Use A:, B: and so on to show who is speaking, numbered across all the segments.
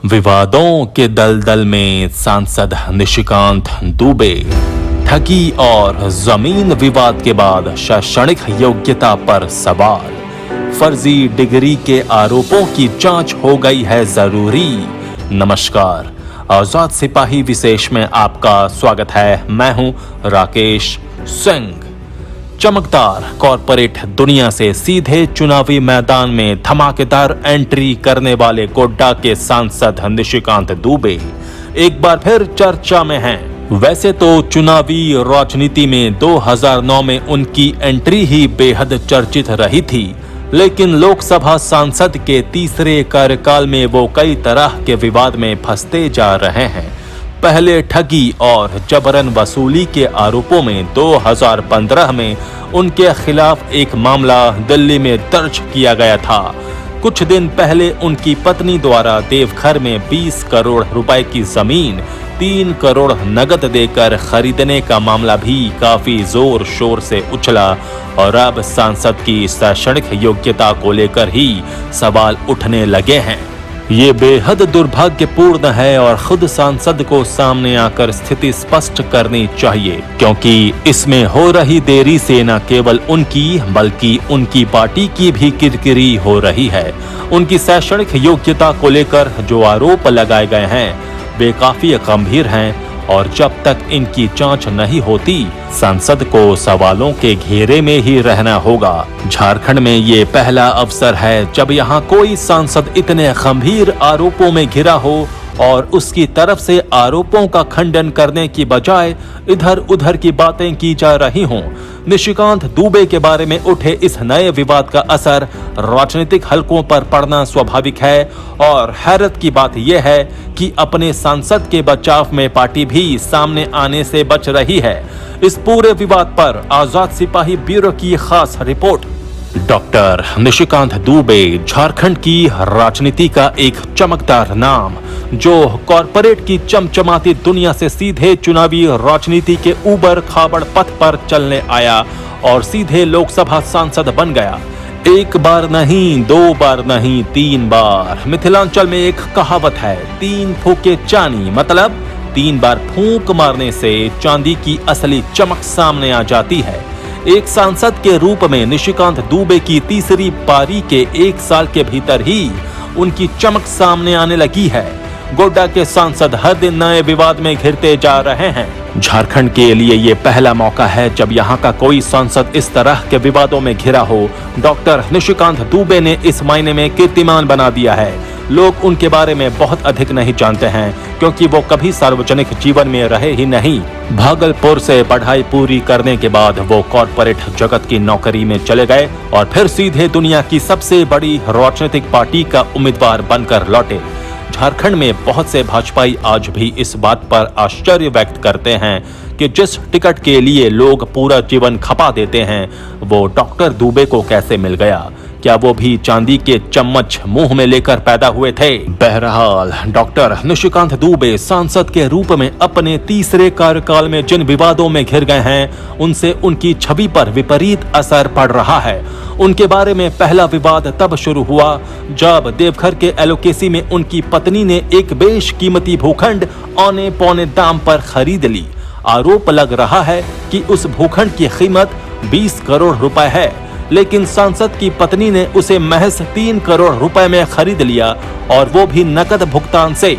A: विवादों के दलदल में सांसद निशिकांत दुबे। ठगी और जमीन विवाद के बाद शैक्षणिक योग्यता पर सवाल। फर्जी डिग्री के आरोपों की जांच हो गई है जरूरी। नमस्कार, आजाद सिपाही विशेष में आपका स्वागत है। मैं हूं राकेश सिंह। चमकदार कॉरपोरेट दुनिया से सीधे चुनावी मैदान में धमाकेदार एंट्री करने वाले गोड्डा के सांसद निशिकांत दुबे एक बार फिर चर्चा में हैं। वैसे तो चुनावी राजनीति में 2009 में उनकी एंट्री ही बेहद चर्चित रही थी, लेकिन लोकसभा सांसद के तीसरे कार्यकाल में वो कई तरह के विवाद में फंसते जा रहे हैं। पहले ठगी और जबरन वसूली के आरोपों में 2015 में उनके खिलाफ एक मामला दिल्ली में दर्ज किया गया था। कुछ दिन पहले उनकी पत्नी द्वारा देवघर में 20 करोड़ रुपए की जमीन 3 करोड़ नगद देकर खरीदने का मामला भी काफी जोर शोर से उछला और अब सांसद की शैक्षणिक योग्यता को लेकर ही सवाल उठने लगे हैं। ये बेहद दुर्भाग्यपूर्ण है और खुद सांसद को सामने आकर स्थिति स्पष्ट करनी चाहिए, क्योंकि इसमें हो रही देरी से न केवल उनकी बल्कि उनकी पार्टी की भी किरकिरी हो रही है। उनकी शैक्षणिक योग्यता को लेकर जो आरोप लगाए गए हैं वे काफी गंभीर हैं और जब तक इनकी जांच नहीं होती सांसद को सवालों के घेरे में ही रहना होगा। झारखंड में ये पहला अवसर है जब यहाँ कोई सांसद इतने गंभीर आरोपों में घिरा हो और उसकी तरफ से आरोपों का खंडन करने की बजाय इधर उधर की बातें की जा रही हों। निशिकांत दुबे के बारे में उठे इस नए विवाद का असर राजनीतिक हलकों पर पड़ना स्वाभाविक है और हैरत की बात यह है कि अपने सांसद के बचाव में पार्टी भी सामने आने से बच रही है। इस पूरे विवाद पर आजाद सिपाही ब्यूरो की खास रिपोर्ट। डॉक्टर निशिकांत दुबे झारखंड की राजनीति का एक चमकदार नाम, जो कॉरपोरेट की चमचमाती दुनिया से सीधे चुनावी राजनीति के ऊबड़ खाबड़ पथ पर चलने आया और सीधे लोकसभा सांसद बन गया। एक बार नहीं, 2 बार नहीं, 3 बार। मिथिलांचल में एक कहावत है, 3 फूके चानी, मतलब 3 बार फूंक मारने से चांदी की असली चमक सामने आ जाती है। एक सांसद के रूप में निशिकांत दुबे की तीसरी पारी के 1 साल के भीतर ही उनकी चमक सामने आने लगी है। गोड्डा के सांसद हर दिन नए विवाद में घिरते जा रहे हैं। झारखंड के लिए ये पहला मौका है जब यहाँ का कोई सांसद इस तरह के विवादों में घिरा हो। डॉक्टर निशिकांत दुबे ने इस मायने में कीर्तिमान बना दिया है। लोग उनके बारे में बहुत अधिक नहीं जानते हैं क्योंकि वो कभी सार्वजनिक जीवन में रहे ही नहीं। भागलपुर से पढ़ाई पूरी करने के बाद वो कॉरपोरेट जगत की नौकरी में चले गए और फिर सीधे दुनिया की सबसे बड़ी राजनीतिक पार्टी का उम्मीदवार बनकर लौटे। झारखंड में बहुत से भाजपाई आज भी इस बात पर आश्चर्य व्यक्त करते हैं कि जिस टिकट के लिए लोग पूरा जीवन खपा देते हैं वो डॉक्टर दुबे को कैसे मिल गया। क्या वो भी चांदी के चम्मच मुंह में लेकर पैदा हुए थे? बहरहाल डॉक्टर निशिकांत दुबे सांसद के रूप में अपने तीसरे कार्यकाल में जिन विवादों में घिर गए हैं उनसे उनकी छवि पर विपरीत असर पड़ रहा है। उनके बारे में पहला विवाद तब शुरू हुआ जब देवघर के एलोकेसी में उनकी पत्नी ने एक बेशकीमती भूखंड औने पौने दाम पर खरीद ली। आरोप लग रहा है कि उस भूखंड की कीमत 20 करोड़ रुपए है, लेकिन सांसद की पत्नी ने उसे महज 3 करोड़ रुपए में खरीद लिया और वो भी नकद भुगतान से।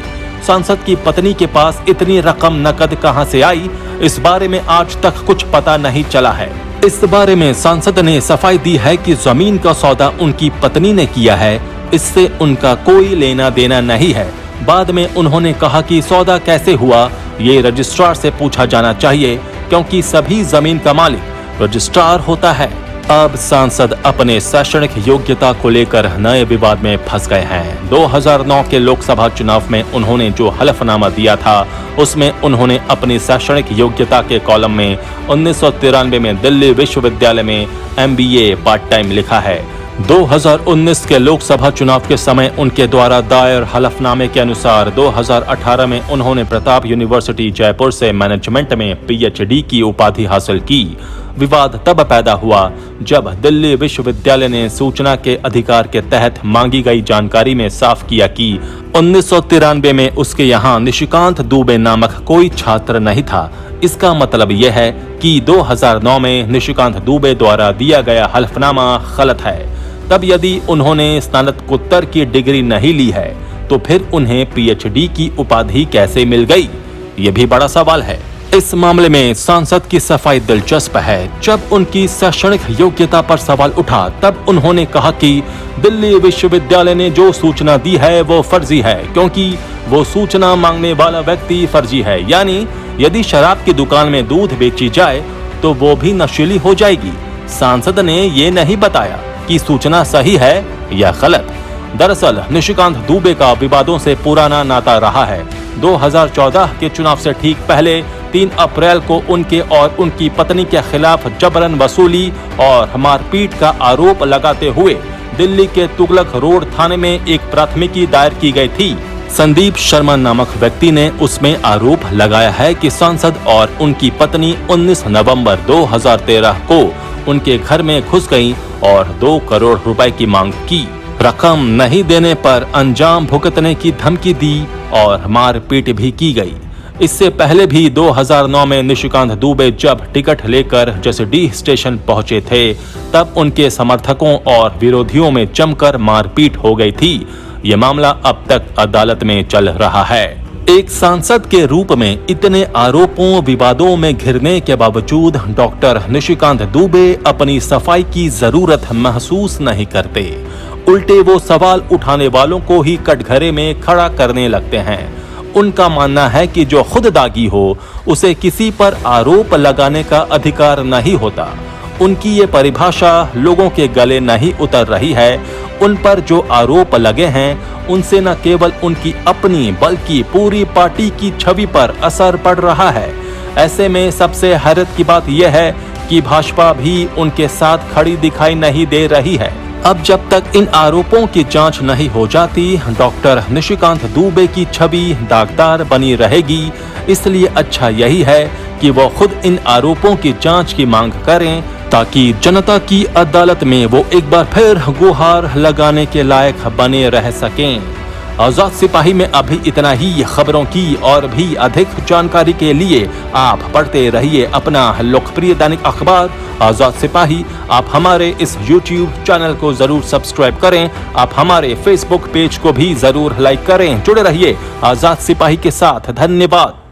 A: सांसद की पत्नी के पास इतनी रकम नकद कहां से आई, इस बारे में आज तक कुछ पता नहीं चला है। इस बारे में सांसद ने सफाई दी है कि जमीन का सौदा उनकी पत्नी ने किया है, इससे उनका कोई लेना देना नहीं है। बाद में उन्होंने कहा कि सौदा कैसे हुआ ये रजिस्ट्रार से पूछा जाना चाहिए, क्योंकि सभी जमीन का मालिक रजिस्ट्रार होता है। अब सांसद अपने शैक्षणिक योग्यता को लेकर नए विवाद में फंस गए हैं। 2009 के लोकसभा चुनाव में उन्होंने जो हलफनामा दिया था उसमें उन्होंने अपनी शैक्षणिक योग्यता के कॉलम में 1993 में दिल्ली विश्वविद्यालय में MBA पार्ट टाइम लिखा है। 2019 के लोकसभा चुनाव के समय उनके द्वारा दायर हलफनामे के अनुसार 2018 में उन्होंने प्रताप यूनिवर्सिटी जयपुर से मैनेजमेंट में पीएचडी की उपाधि हासिल की। विवाद तब पैदा हुआ जब दिल्ली विश्वविद्यालय ने सूचना के अधिकार के तहत मांगी गई जानकारी में साफ किया कि 1993 में उसके यहाँ निशिकांत दुबे नामक कोई छात्र नहीं था। इसका मतलब यह है कि 2009 में निशिकांत दुबे द्वारा दिया गया हलफनामा गलत है। तब यदि उन्होंने स्नातकोत्तर की डिग्री नहीं ली है तो फिर उन्हें पीएचडी की उपाधि कैसे मिल गई? ये भी बड़ा सवाल है। इस मामले में सांसद की सफाई दिलचस्प है। जब उनकी शैक्षणिक योग्यता पर सवाल उठा तब उन्होंने कहा कि दिल्ली विश्वविद्यालय ने जो सूचना दी है वो फर्जी है, क्योंकि वो सूचना मांगने वाला व्यक्ति फर्जी है। यानी यदि शराब की दुकान में दूध बेची जाए तो वो भी नशीली हो जाएगी। सांसद ने ये नहीं बताया कि सूचना सही है या गलत। दरअसल निशिकांत दुबे का विवादों से पुराना नाता रहा है। 2014 के चुनाव से ठीक पहले 3 अप्रैल को उनके और उनकी पत्नी के खिलाफ जबरन वसूली और मारपीट का आरोप लगाते हुए दिल्ली के तुगलक रोड थाने में एक प्राथमिकी दायर की गई थी। संदीप शर्मा नामक व्यक्ति ने उसमें आरोप लगाया है कि सांसद और उनकी पत्नी 19 नवंबर 2013 को उनके घर में घुस गईं और 2 करोड़ रुपए की मांग की। रकम नहीं देने पर अंजाम भुगतने की धमकी दी और मारपीट भी की गई। इससे पहले भी 2009 में निशिकांत दुबे जब टिकट लेकर जसडीह स्टेशन पहुंचे थे तब उनके समर्थकों और विरोधियों में जमकर मारपीट हो गई थी। ये मामला अब तक अदालत में चल रहा है। एक सांसद के रूप में इतने आरोपों विवादों में घिरने के बावजूद डॉक्टर निशिकांत दुबे अपनी सफाई की जरूरत महसूस नहीं करते। उल्टे वो सवाल उठाने वालों को ही कटघरे में खड़ा करने लगते हैं। उनका मानना है कि जो खुद दागी हो उसे किसी पर आरोप लगाने का अधिकार नहीं होता। उनकी ये परिभाषा लोगों के गले नहीं उतर रही है। उन पर जो आरोप लगे हैं उनसे न केवल उनकी अपनी बल्कि पूरी पार्टी की छवि पर असर पड़ रहा है। ऐसे में सबसे हैरत की बात यह है कि भाजपा भी उनके साथ खड़ी दिखाई नहीं दे रही है। अब जब तक इन आरोपों की जांच नहीं हो जाती डॉक्टर निशिकांत दुबे की छवि दागदार बनी रहेगी। इसलिए अच्छा यही है कि वो खुद इन आरोपों की जांच की मांग करें ताकि जनता की अदालत में वो एक बार फिर गुहार लगाने के लायक बने रह सकें। आजाद सिपाही में अभी इतना ही। खबरों की और भी अधिक जानकारी के लिए आप पढ़ते रहिए अपना लोकप्रिय दैनिक अखबार आजाद सिपाही। आप हमारे इस YouTube चैनल को जरूर सब्सक्राइब करें। आप हमारे Facebook पेज को भी जरूर लाइक करें। जुड़े रहिए आजाद सिपाही के साथ। धन्यवाद।